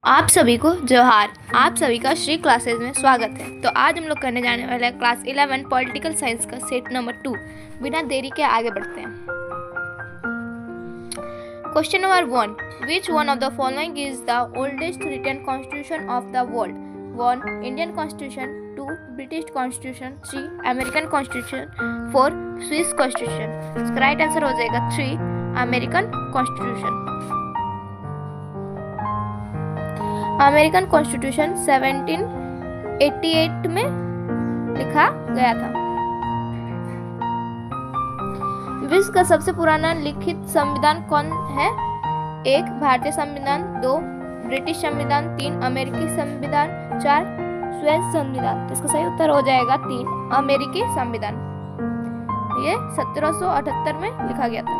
आप सभी को जोहार। आप सभी का श्री क्लासेस में स्वागत है। तो आज हम लोग करने जाने वाले हैं क्लास 11 पॉलिटिकल साइंस का सेट नंबर 2। बिना देरी के आगे बढ़ते हैं। Question number 1, which one of the following is the oldest written constitution of the world? 1 Indian constitution, 2 British constitution, 3 American constitution, 4 Swiss constitution. इसका राइट आंसर हो जाएगा 3 अमेरिकन कॉन्स्टिट्यूशन। अमेरिकन कॉन्स्टिट्यूशन 1788 में लिखा गया था। विश्व का सबसे पुराना लिखित संविधान कौन है? 1 भारतीय संविधान, 2 ब्रिटिश संविधान, 3 अमेरिकी संविधान, 4 स्विस संविधान। इसका सही उत्तर हो जाएगा 3 अमेरिकी संविधान। ये 1778 में लिखा गया था।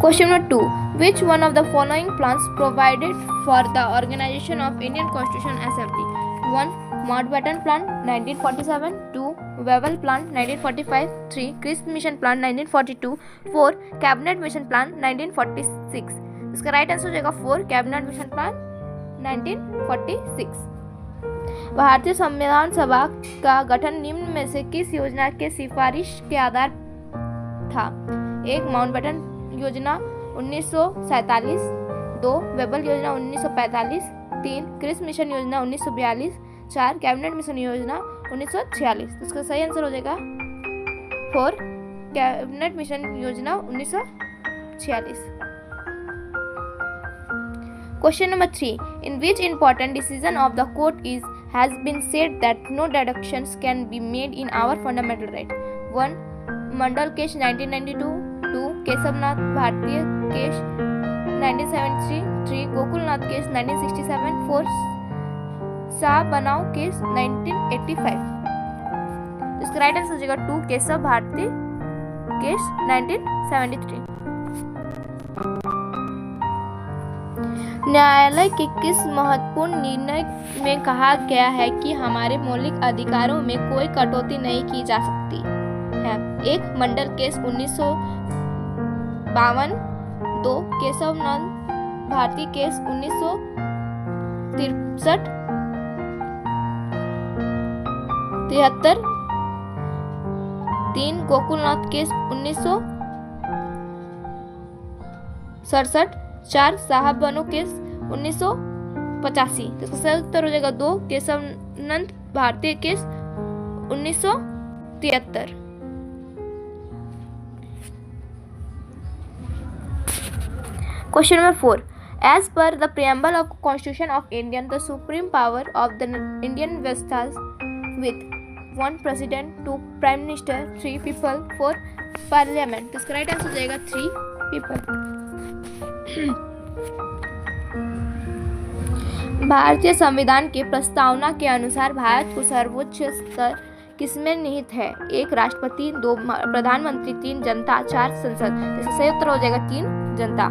Question number 2. Which one of the following plans provided for the organization of Indian Constitution Assembly? 1. Mountbatten Plan 1947, 2. Wavell Plan 1945, 3. Crisp Mission Plan 1942, 4. Cabinet Mission Plan 1946। इसका राइट आंसर हो जाएगा 4 कैबिनेट मिशन प्लान 1946। भारतीय संविधान सभा का गठन निम्न में से किस योजना के सिफारिश के आधार था? 1 माउंटबेटन योजना 1947, 2 वेबल योजना 1945, 3 क्रिस मिशन योजना 1942, 4 कैबिनेट मिशन योजना 1946। तो इसका सही आंसर हो जाएगा 4 कैबिनेट मिशन योजना 1946। Question number 3. In which important decision of the court has been said that no deductions can be made in our fundamental right? 1 Mandal case 1992, 2 Keshavnath भारतीय केस 1973, 3 गोकुलनाथ केस 1967, 4 शाह बनाओ केस 1985। इसका राइट आंसर हो जाएगा 2 Keshav Bharti case 1973। न्यायालय के किस महत्वपूर्ण निर्णय में कहा गया है कि हमारे मौलिक अधिकारों में कोई कटौती नहीं की जा सकती है? 1 Mandal case 1952, 2 Keshavananda Bharati case 1963, 3 Golaknath case 1967, 4 साहब बनो केस 1985। तो इसका सही उत्तर हो जाएगा 2 केशवनंद भारतीय case 1973। Question number 4. As per the preamble of Constitution of India, the supreme power of the Indian vests with 1 president, 2 prime minister, 3 people, 4 parliament। इसका राइट आंसर हो जाएगा 3 people। भारतीय संविधान के प्रस्तावना के अनुसार भारत को सर्वोच्च स्तर किसमें निहित है? 1 राष्ट्रपति, 2 प्रधानमंत्री, 3 जनता, 4 संसद। इसका सही उत्तर हो जाएगा 3 जनता।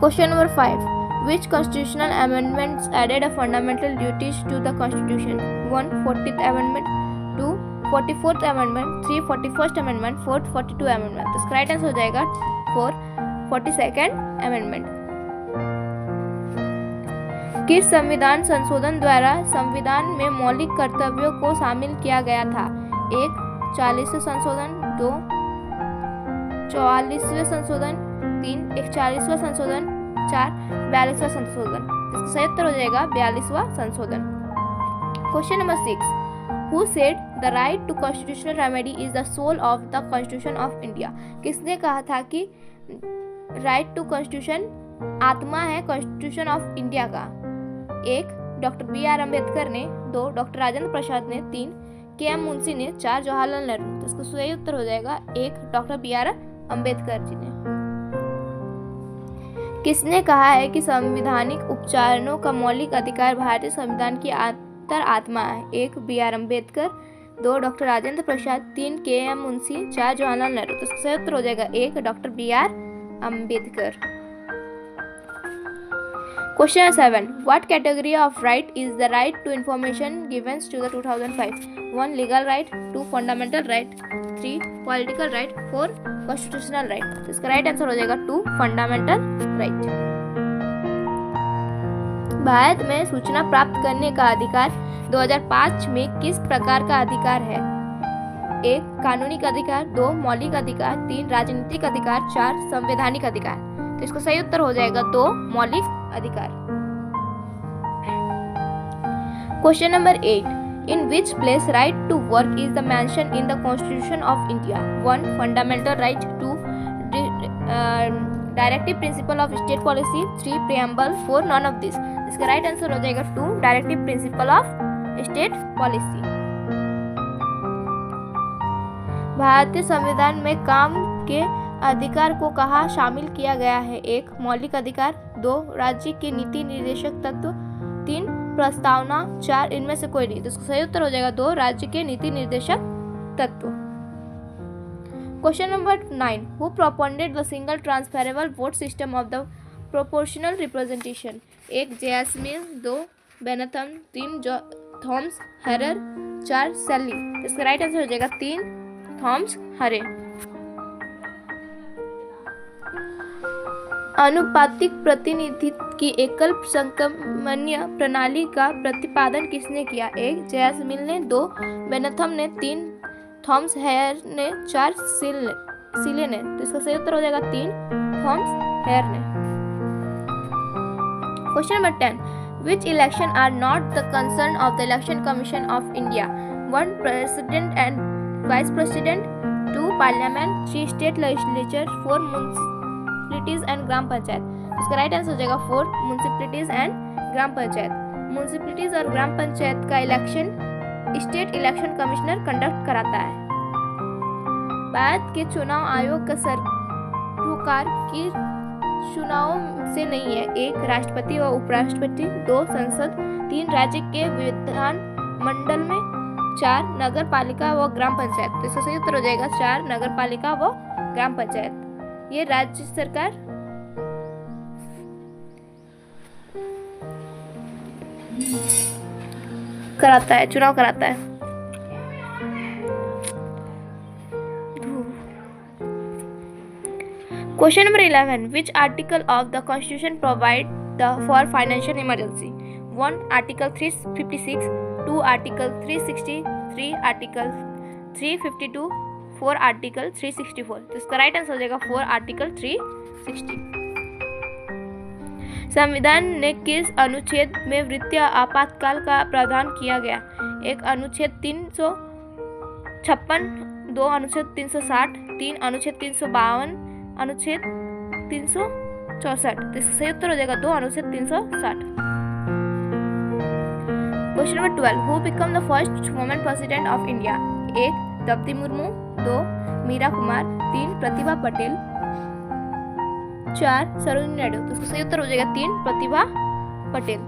Question number 5. Which constitutional amendments added a fundamental duties to the Constitution? 1 40th Amendment, 2 44th Amendment, 3 41st Amendment, 4 42 Amendment। तो इसका राइट आंसर हो जाएगा 4 42nd Amendment। किस संविधान संशोधन द्वारा संविधान में मौलिक कर्तव्यों को शामिल किया गया था? 1 40वें संशोधन, 2 44वें संशोधन, 3 41वां संशोधन, 4 42वां संशोधन। इसका सही उत्तर हो जाएगा 42वां संशोधन। Question number 6. Who said the right to constitutional remedy is the soul of the Constitution of India? किसने कहा था कि राइट टू कॉन्स्टिट्यूशन आत्मा है कॉन्स्टिट्यूशन ऑफ इंडिया का? 1 डॉक्टर बी.आर. अम्बेडकर ने, 2 डॉक्टर राजेंद्र प्रसाद ने, 3 के.एम. मुंशी ने, 4 जवाहरलाल नेहरू। तो इसका सही उत्तर हो जाएगा 1 डॉक्टर बी.आर. अम्बेडकर जी ने। किसने कहा है कि संवैधानिक उपचारणों का मौलिक अधिकार भारतीय संविधान की आत्मा है? 1 B R. Ambedkar, 2 doctor Rajendra Prasad, 3 K M. Munshi, 4 Jawaharlal Nehru. तो इसका सही उत्तर हो जाएगा 1 doctor B R. Ambedkar. Question 7. What category of right is the right to information given to the 2005? 1 legal right, 2 fundamental right, 3 political right, 4 constitutional right. इसका राइट आंसर हो जाएगा 2 फंडामेंटल राइट। भारत में सूचना प्राप्त करने का अधिकार 2005 में किस प्रकार का अधिकार है? 1 कानूनिक अधिकार, 2 मौलिक अधिकार, 3 राजनीतिक अधिकार, 4 संवैधानिक अधिकार। तो इसका सही उत्तर हो जाएगा 2 मौलिक अधिकार। Question number 8, in which place right to work is the mentioned in the Constitution of India? 1 fundamental right, 2 directive principle of state policy, 3 preamble, 4 none of this। इसका राइट आंसर हो जाएगा 2 directive principle of state policy. भारतीय संविधान में काम के अधिकार को कहाँ शामिल किया गया है? 1 मौलिक अधिकार, 2 राज्य के नीति निर्देशक तत्व, 3 प्रस्तावना, 4 इनमें से कोई नहीं। तो इसका सही उत्तर हो जाएगा 2 राज्य के नीति निर्देशक तत्व। Question number 9, who propounded the single transferable vote system of the proportional representation? 1 JS Mill, 2 Bentham, 3 Thomas Hare, 4 सेली। इसका राइट आंसर हो जाएगा 3 थॉमस हरे। अनुपातिक प्रतिनिधित्व की एकल संक्रमणीय प्रणाली का प्रतिपादन किसने किया? 1 जेएस मिल ने, 2 बेनथम ने, 3 थॉमस हेयर ने, 4 सीले ने। तो इसका सही उत्तर हो जाएगा 3 थॉमस हेयर ने। Question number 10, which election are not the concern of the Election Commission of India? 1 president and vice president, 2 parliament, 3 state legislature, 4 municipalities and ग्राम पंचायत। इसका राइट आंसर हो जाएगा 4 municipalities and gram panchayat. Municipalities और ग्राम पंचायत का election state election commissioner conduct कराता है। भारत के चुनाव आयोग का सरकार की चुनाव से नहीं है। 1 राष्ट्रपति व उपराष्ट्रपति, 2 संसद, 3 राज्य के विधान मंडल में, 4 नगर पालिका व ग्राम पंचायत। तो इसका सही उत्तर हो जाएगा 4 नगर पालिका व ग्राम पंचायत। ये राज्य सरकार कराता है, चुनाव कराता है। Question number 11, which article of the Constitution provide for financial emergency? 1 Article 356, 2 Article 360, 3 Article 352, 4 Article 364। तो इसका राइट आंसर हो जाएगा 4 Article 360। संविधान ने किस अनुच्छेद में वित्तीय आपातकाल का प्रावधान किया गया? 1 अनुच्छेद 356, 2 अनुच्छेद 360, 3 अनुच्छेद 352, अनुच्छेद 364। तो इसका सही उत्तर हो जाएगा 2 अनुच्छेद 360। Question number 12, who become the first women president of India? 1 Droupadi Murmu, 2 Meira Kumar, 3 Pratibha Patel, 4 Sarojini Naidu. तो इसका सही उत्तर हो जाएगा 3 प्रतिभा पटेल।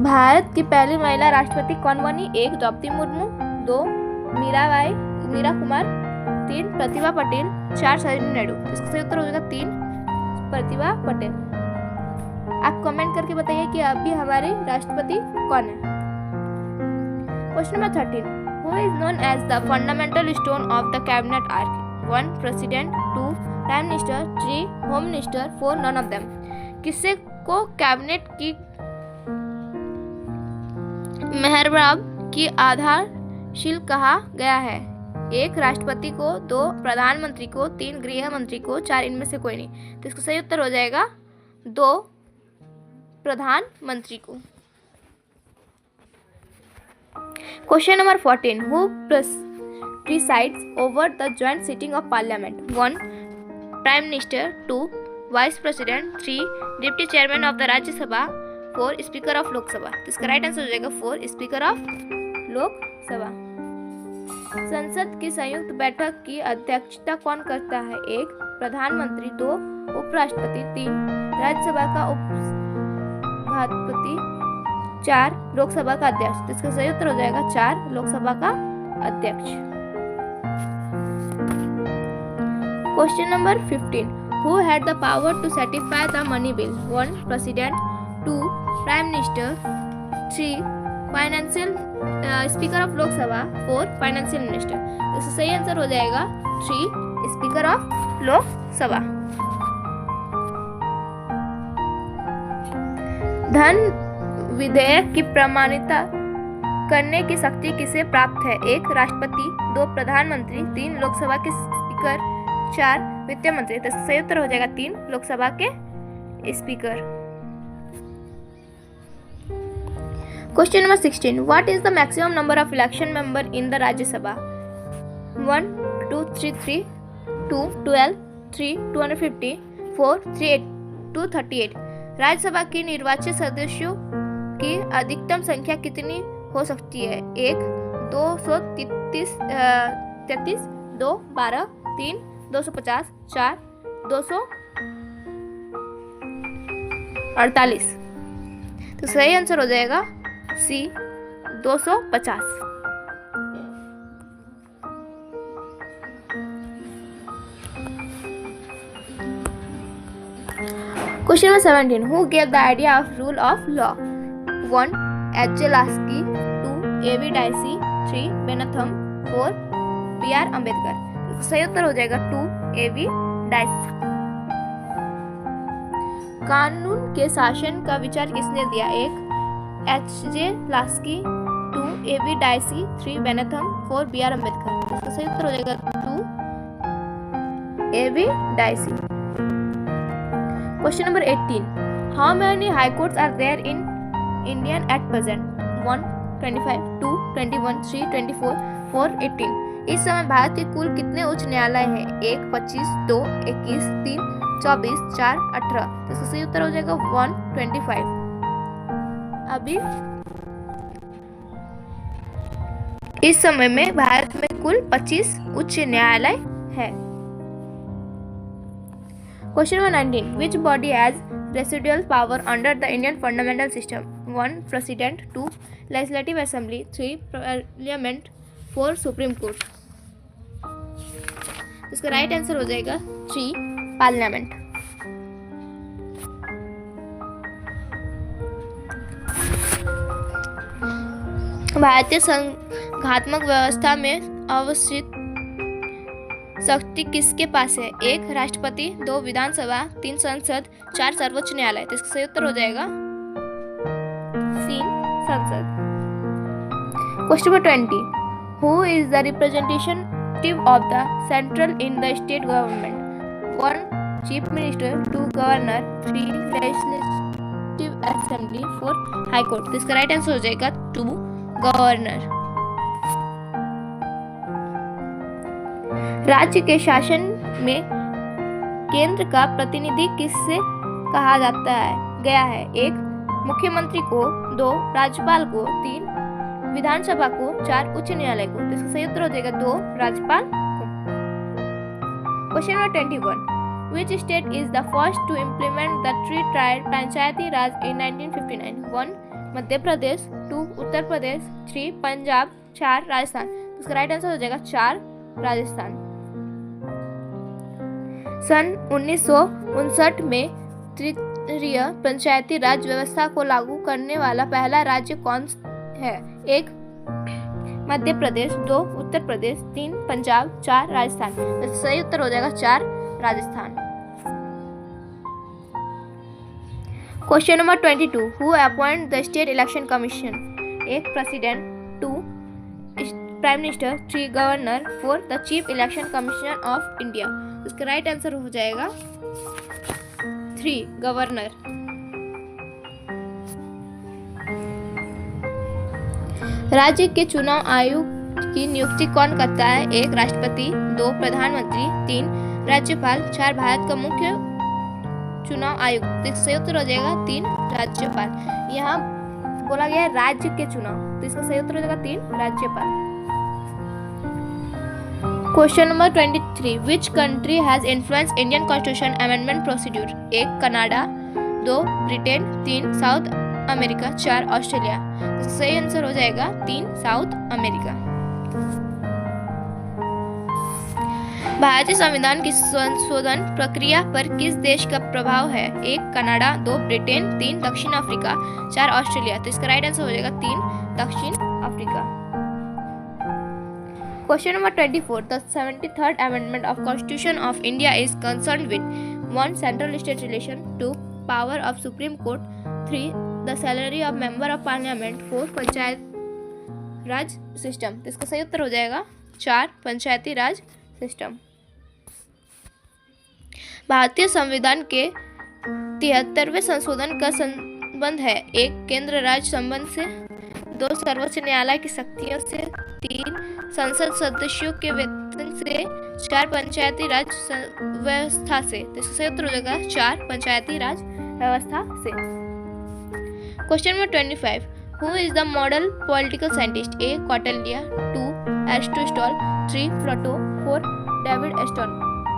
भारत की पहली महिला राष्ट्रपति कौन बनी? 1 द्रौपदी मुर्मू, 2 मीरा कुमार, 3 प्रतिभा पटेल, 4 सरोजिनी नायडू। इसका सही उत्तर हो जाएगा 3 प्रतिभा पटेल। आप कमेंट करके बताइए कि अभी हमारे राष्ट्रपति कौन है। Question number 13, who is known as the fundamental stone of the cabinet arch? 1 president, 2 prime minister, 3 home minister, 4 none of them. किसे को कैबिनेट की मेहराब की आधारशिला कहा गया है? 1 राष्ट्रपति को, 2 प्रधानमंत्री को, 3 गृह मंत्री को, 4 इनमें से कोई नहीं। तो इसका सही उत्तर हो जाएगा 2 प्रधानमंत्री को। Question number 14, who presides over the joint sitting of parliament? 1 prime minister, 2 vice president, 3 deputy chairman of the राज्य सभा, 4 स्पीकर ऑफ लोकसभा। तो इसका राइट आंसर हो जाएगा 4 स्पीकर ऑफ लोकसभा। संसद की संयुक्त बैठक की अध्यक्षता कौन करता है? 1 प्रधानमंत्री, 2 उपराष्ट्रपति, 3 राज्यसभा का उपसभापति, 4 लोकसभा का अध्यक्ष। तो इसका सही उत्तर हो जाएगा 4 लोकसभा का अध्यक्ष। Question number 15, who had the power to certify the money bill? 1 president, 2 prime minister, 3 financial speaker of Lok Sabha, 4 financial minister. इसका सही आंसर हो जाएगा 3 स्पीकर ऑफ लोकसभा। धन विधेयक की प्रमाणिता करने की शक्ति किसे प्राप्त है? 1 राष्ट्रपति, 2 प्रधानमंत्री, 3 लोकसभा के स्पीकर, 4 वित्त मंत्री। तो सही उत्तर हो जाएगा 3 लोकसभा के speaker. Question number 16, what is the maximum number of election member in the Rajya Sabha? 1 2 3 3 2 12 3 250 4 3 238। Rajya Sabha की निर्वाचित सदस्यों की अधिकतम संख्या कितनी हो सकती है? 1 233 2 12 3 250 4 248। तो सही आंसर हो जाएगा सी 250। Question number 17. Who gave the idea of rule of law? 1 H.J. Lasky, 2 A.V. Dicey, 3 Bentham, 4 B.R. Ambedkar. सही उत्तर हो जाएगा 2 A.V. Dicey। कानून के शासन का विचार किसने दिया? 1 H.J. Lasky, 2 A.V. Dicey, 3 Bentham, 4 B.R. Ambedkar. इसका सही उत्तर हो जाएगा 2 A.V. Dicey। Question number 18. How many high courts are there in India at present? 1 25 2 21 3 24 4 18। इस समय भारत के कुल कितने उच्च न्यायालय हैं? 1 25 2 21 3 24 4 18। तो इसका सही उत्तर हो जाएगा 125। अभी इस समय में भारत में कुल 25 उच्च न्यायालय है। Question number 19. Which body has residual power under the Indian fundamental system? 1 President, 2 Legislative Assembly, 3 Parliament, 4 Supreme Court। इसका राइट आंसर हो जाएगा 3 Parliament। भारतीय संघात्मक व्यवस्था में अवस्थित शक्ति किसके पास है? 1 राष्ट्रपति, 2 विधानसभा, 3 संसद, 4 सर्वोच्च न्यायालय। तो इसका सही उत्तर हो जाएगा 3 संसद। Question number 20. Who is the representative of the central in the state government? 1 Chief Minister, 2 Governor, 3 Legislative Assembly, 4 High Court। तो इसका राइट आंसर हो जाएगा 2 गवर्नर। राज्य के शासन में केंद्र का प्रतिनिधि किससे कहा जाता है गया है? 1 मुख्यमंत्री को, 2 राज्यपाल को, 3 विधानसभा को, 4 उच्च न्यायालय को। तो इसका सही उत्तर हो जाएगा 2 राज्यपाल को। Question number 21. Which state is the first to implement the three-tiered Panchayati Raj in 1959? 1 Madhya Pradesh, 2 Uttar Pradesh, 3 Punjab, 4 Rajasthan. तो इसका राइट आंसर हो जाएगा 4 राजस्थान। सन 1959 में त्रिस्तरीय पंचायती राज व्यवस्था को लागू करने वाला पहला राज्य कौन है? 1 मध्य प्रदेश, 2 उत्तर प्रदेश, 3 पंजाब, 4 राजस्थान। तो सही उत्तर हो जाएगा 4 Rajasthan. Question number 22. Who appoint the state election commission? 1 president, 2 prime minister, 3 governor, 4 the chief election commissioner of India. इसका राइट आंसर हो जाएगा 3 गवर्नर। राज्य के चुनाव आयोग की नियुक्ति कौन करता है? 1 राष्ट्रपति, 2 प्रधानमंत्री, 3 राज्यपाल, 4 भारत का मुख्य चुनाव आयुक्त। तो सही उत्तर हो जाएगा 3 राज्यपाल। यहाँ बोला गया है राज्य के चुनाव, तो इसका सही उत्तर हो जाएगा 3 राज्यपाल। Question number 23. Which country has influenced Indian Constitution amendment procedure? 1 Canada, 2 Britain, 3 south America, 4 Australia. तो सही आंसर हो जाएगा 3 साउथ अमेरिका। भारतीय संविधान की संशोधन प्रक्रिया पर किस देश का प्रभाव है? 1 कनाडा, 2 ब्रिटेन, 3 दक्षिण अफ्रीका, 4 ऑस्ट्रेलिया। तो इसका राइट आंसर हो जाएगा 3 दक्षिण Africa. Question number 24. The 73rd Amendment of Constitution of India is concerned with 1. Central state relation, 2. Power of Supreme Court, 3. The salary of member of parliament, 4. Panchayat Raj system. तो इसका सही उत्तर हो जाएगा 4. पंचायती राज सिस्टम। भारतीय संविधान के 73वें संशोधन का संबंध है 1. केंद्र राज्य संबंध से, 2. सर्वोच्च न्यायालय की शक्तियों से, 3. संसद सदस्यों के वेतन से, 4. पंचायती राज व्यवस्था से। तो इसका सही उत्तर हो जाएगा 4. पंचायती राज व्यवस्था से। Question number 25. Who is the model political scientist? A. Kautilya, 2. Aristotle, 3. Plato, 4. David Easton.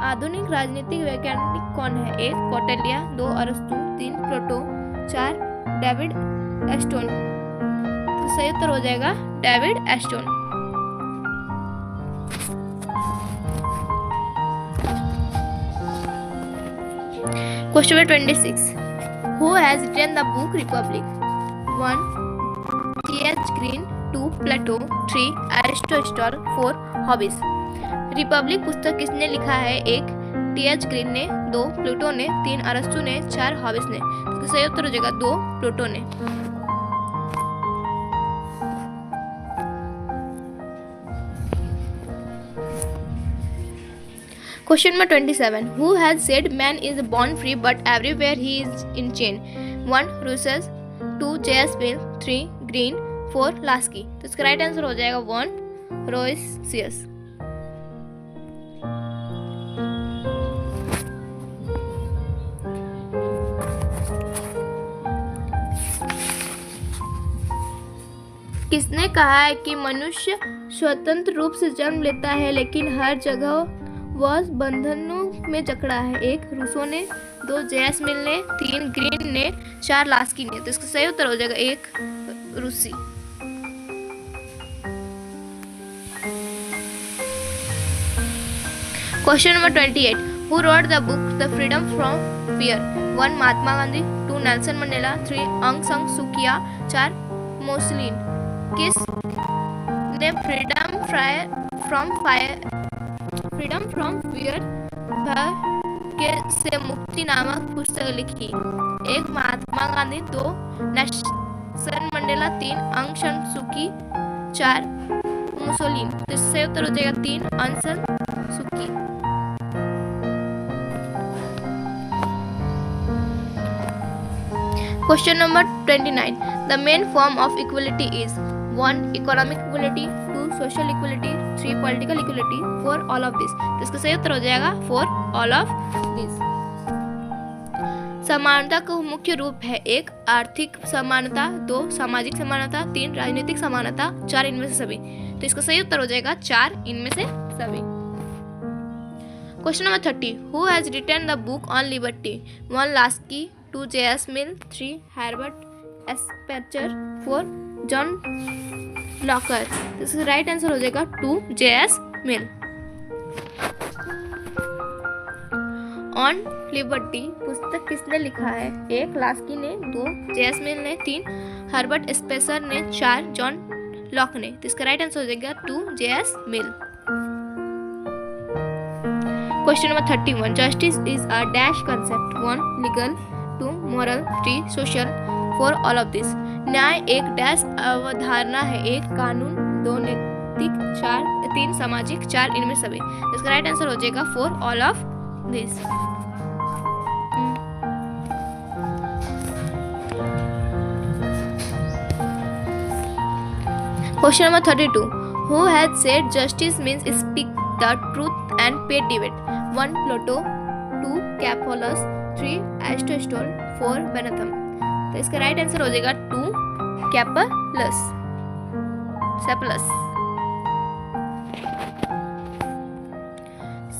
आधुनिक राजनीतिक वैज्ञानिक कौन है? 1. कौटिल्य, 2. अरस्तु, 3. प्लेटो, 4. David Aston. तो सही उत्तर हो जाएगा David Aston. Question number 26. Who has written the book Republic? 1. T.H. Green, 2. Plato, 3. Aristotle, 4. Hobbes। Republic पुस्तक किसने लिखा है? 1. T.H. ग्रीन ने, 2. प्लेटो ने, 3. अरस्तु ने, 4. हॉबिस ने। तो सही उत्तर हो जाएगा 2. प्लेटो ने। Question number 27. Who has said man is born free but everywhere he is in chain? 1. Rousseau, 2. J.S. Mill, 3. Green, 4. Lasky। तो इसका राइट आंसर हो जाएगा 1. रोयसियस। किसने कहा है कि मनुष्य स्वतंत्र रूप से जन्म लेता है लेकिन हर जगह वह बंधनों में जकड़ा है? 1. रूसो ने, 2. J.S. मिल ने, 3. ग्रीन ने, 4. लास्की ने। तो इसका सही उत्तर हो जाएगा 1. रूसी। Question number 28. Who wrote the book The Freedom from Fear? 1. Mahatma Gandhi, 2. Nelson Mandela, 3. अंग सान सू की, 4. मुसोलिनी। किस ने फ्रीडम फ्रॉम फियर भय से मुक्ति नामक पुस्तक लिखी? 1. महात्मा गांधी, 2. Nelson Mandela, 3. अंग सान सू की, 4. मुसोलिनी। तो इससे उत्तर हो जाएगा 3. अंग सान सू की। Question number 29. The main form of equality is 1. Economic equality, 2. Social equality, 3. Political equality, 4. All of this। तो इसका सही उत्तर हो जाएगा 4. All of this। समानता का मुख्य रूप है 1. आर्थिक समानता, 2. सामाजिक समानता, 3. राजनीतिक समानता, 4. इनमें से सभी। तो इसका सही उत्तर हो जाएगा 4. इनमें से सभी। Question number 30. Who has written the book on liberty? 1. Laski, 2. J.S. Mill, 3. Herbert Spencer, 4. John locker. तो इसका राइट आंसर हो जाएगा 2. J.S. मिल। ऑन लिबर्टी पुस्तक किसने लिखा है? 1. लास्की ने, 2. J.S. मिल ने, 3. हर्बर्ट स्पेंसर ने, 4. जॉन लॉक ने। तो इसका राइट आंसर हो जाएगा 2. J.S. Mill. Question number 31. Justice is a dash concept? 1. Legal, 2. Moral, 3. Social, 4. All of this. न्याय एक डैश अवधारणा है? 1. कानून, 2. नैतिक, 3. सामाजिक, 4. इनमें सभी। इसका राइट आंसर हो जाएगा 4. All of this. Question number 32. Who has said justice means speak the truth and pay debate? 1. Plato, 2. Cephalus, 3. Aristotle, 4. Bentham. तो इसका राइट आंसर हो जाएगा 2. कैपोलस।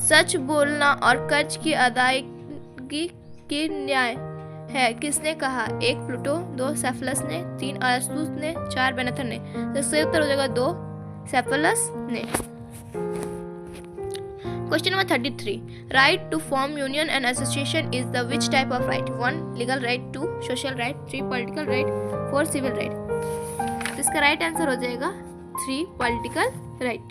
सच बोलना और कर्ज की अदायगी की न्याय है किसने कहा? 1. प्लेटो, 2. सेफलस ने, 3. अरस्तु ने, 4. बेनेथन ने। तो इसका उत्तर हो जाएगा 2. सेफलस ने। Question number 33. Right to form union and association is the which type of right? 1. Legal right, 2. Social right, 3. Political right, 4. Civil right. तो इसका राइट आंसर हो जाएगा 3 पॉलिटिकल राइट।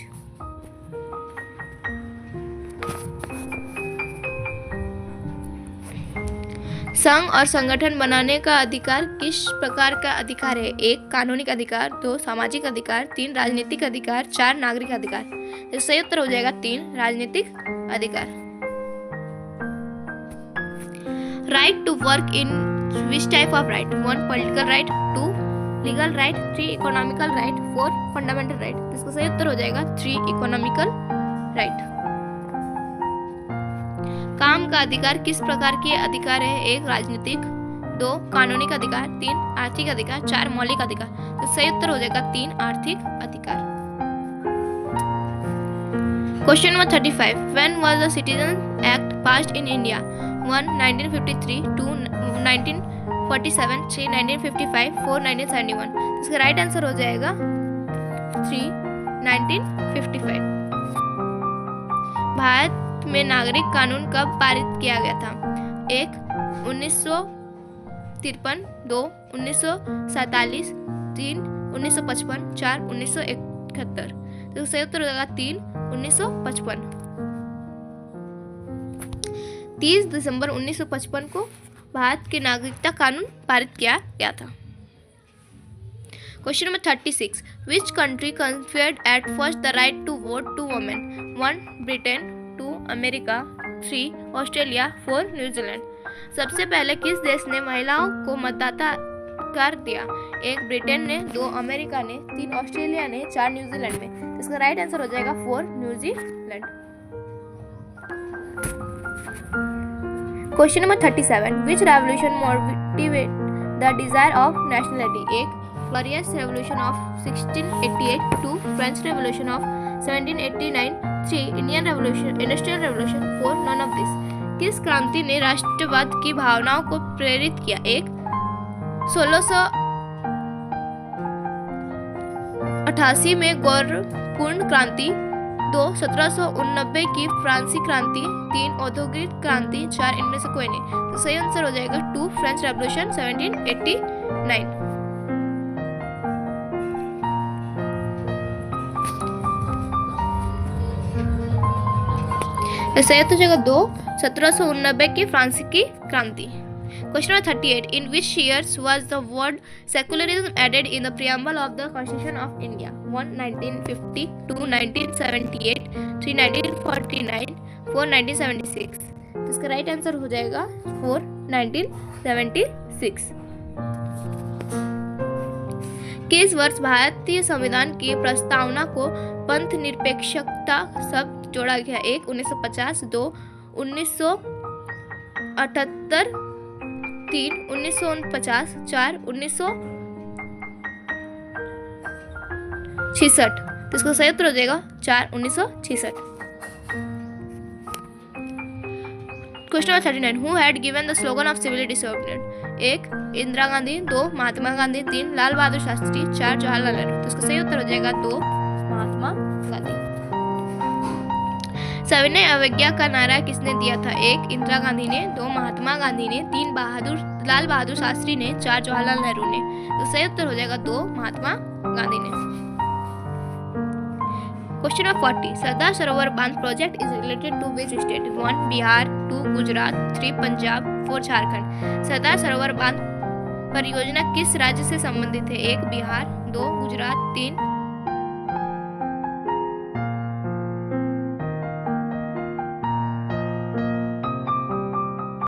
संघ और संगठन बनाने का अधिकार किस प्रकार का अधिकार है? 1 कानूनिक अधिकार, 2 सामाजिक अधिकार, 3 राजनीतिक अधिकार, 4 नागरिक अधिकार। तो सही उत्तर हो जाएगा 3 राजनीतिक अधिकार। Right to work in which type of right? 1 political right, 2 legal right, 3 economical right, 4 fundamental right. तो इसका सही उत्तर हो जाएगा 3 इकोनॉमिकल राइट। काम का अधिकार किस प्रकार के अधिकार है? 1 राजनीतिक, 2 कानूनिक अधिकार, 3 आर्थिक अधिकार, 4 मौलिक अधिकार। तो सही उत्तर हो जाएगा 3 आर्थिक अधिकार। Question number 35, when was the citizen act passed in India? 1 1953, 2 1947, 3 1955, 4 1971। तो इसका राइट आंसर हो जाएगा 3 1955। भारत में नागरिक कानून कब पारित किया गया था? 1 1953, 2 1947, 3 1955, 4 1971। तो सही उत्तर हो जाएगा 3 1955। 30 दिसंबर 1955 को भारत के नागरिकता कानून पारित किया गया था। Question number 36, which country conferred at first the right to vote to women? 1 Britain, 2 America, 3 Australia, 4 New Zealand. सबसे पहले किस देश ने महिलाओं को मतदाता कर दिया? 1 ब्रिटेन ने, 2 अमेरिका ने, 3 ऑस्ट्रेलिया ने, 4 न्यूजीलैंड में। इसका राइट आंसर हो जाएगा 4 New Zealand. Question number 37, which revolution motivate the desire of nationality? 1 glorious revolution of 1688, 2 French revolution of 1789, 3 Indian revolution, industrial revolution, 4 none of this. किस क्रांति ने राष्ट्रवाद की भावनाओं को प्रेरित किया? 1 1688 में गौरवपूर्ण क्रांति, 2 1789 की फ्रांसीसी क्रांति, 3 औद्योगिक क्रांति, 4 इनमें से कोई नहीं। तो सही आंसर हो जाएगा 2 फ्रेंच रेवोल्यूशन 1789। सही हो जाएगा 2 1789 की फ्रांसीसी क्रांति। Question number 38, in which years was the word secularism added in the preamble of the constitution of India? 1 1950, 2 1978, 3 1949, 4 1976। तो इसका राइट आंसर हो जाएगा 4 1976। किस वर्ष भारतीय संविधान की प्रस्तावना को पंथ निरपेक्षता शब्द जोड़ा गया? 1 1950, 2 1978, 3 1949, 4 1966। तो इसका सही उत्तर हो जाएगा 4 1966। Question number 39, who had given the slogan of civil disobedience? 1 Indira Gandhi, 2 Mahatma Gandhi, 3 Lal Bahadur Shastri, 4 Jawaharlal Nehru. तो इसका सही उत्तर हो जाएगा 2 महात्मा गांधी। सविनय अवज्ञा का नारा किसने दिया था? 1 इंदिरा गांधी ने, 2 महात्मा गांधी ने, 3 लाल बहादुर शास्त्री ने, 4 जवाहरलाल नेहरू ने। तो सही उत्तर हो जाएगा 2 महात्मा गांधी ने। Question number 40, Sardar Sarovar bandh project is related to which state? 1 Bihar, 2 Gujarat, 3 Punjab, 4 Jharkhand. Sardar Sarovar बांध परियोजना किस राज्य से संबंधित है? 1 बिहार, 2 गुजरात, 3